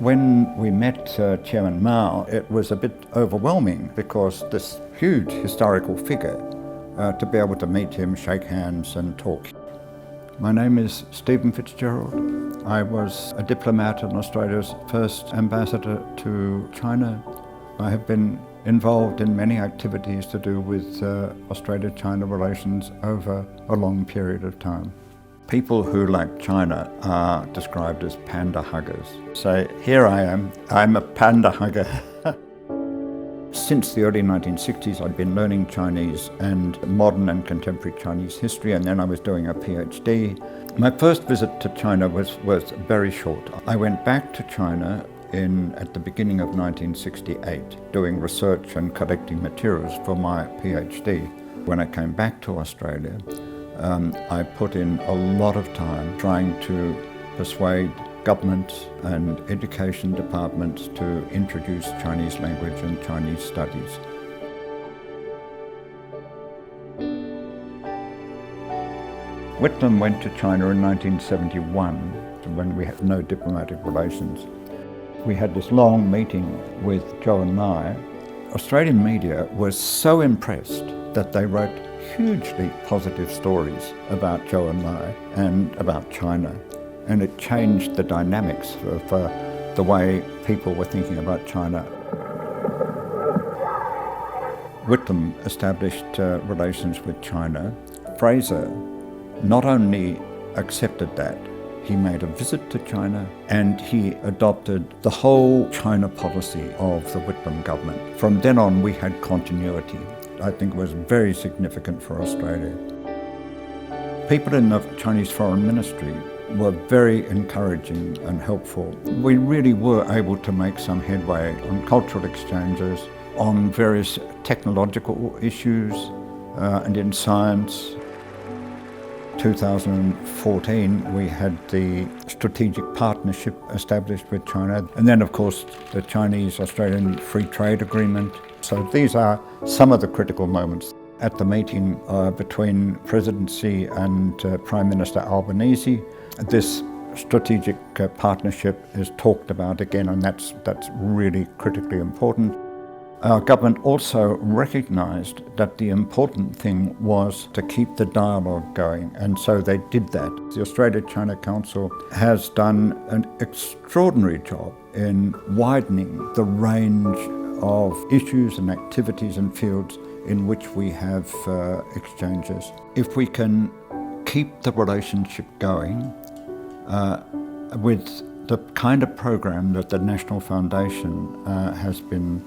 When we met Chairman Mao, it was a bit overwhelming because this huge historical figure, to be able to meet him, shake hands and talk. My name is Stephen FitzGerald. I was a diplomat and Australia's first ambassador to China. I have been involved in many activities to do with Australia-China relations over a long period of time. People who like China are described as panda huggers. So here I am, I'm a panda hugger. Since the early 1960s, I'd been learning Chinese and modern and contemporary Chinese history, and then I was doing a PhD. My first visit to China was very short. I went back to China at the beginning of 1968, doing research and collecting materials for my PhD. When I came back to Australia, I put in a lot of time trying to persuade governments and education departments to introduce Chinese language and Chinese studies. Whitlam went to China in 1971 when we had no diplomatic relations. We had this long meeting with Zhou Enlai. Australian media was so impressed that they wrote hugely positive stories about Zhou Enlai and about China. And it changed the dynamics of the way people were thinking about China. Whitlam established relations with China. Fraser not only accepted that, he made a visit to China and he adopted the whole China policy of the Whitlam government. From then on, we had continuity. I think it was very significant for Australia. People in the Chinese Foreign Ministry were very encouraging and helpful. We really were able to make some headway on cultural exchanges, on various technological issues, and in science. 2014, we had the strategic partnership established with China, and then of course the Chinese-Australian Free Trade Agreement. So these are some of the critical moments. At the meeting between Presidency and Prime Minister Albanese, this strategic partnership is talked about again, and that's really critically important. Our government also recognised that the important thing was to keep the dialogue going, and so they did that. The Australia-China Council has done an extraordinary job in widening the range of issues and activities and fields in which we have exchanges. If we can keep the relationship going with the kind of program that the National Foundation has been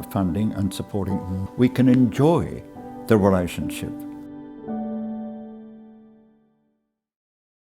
funding and supporting, we can enjoy the relationship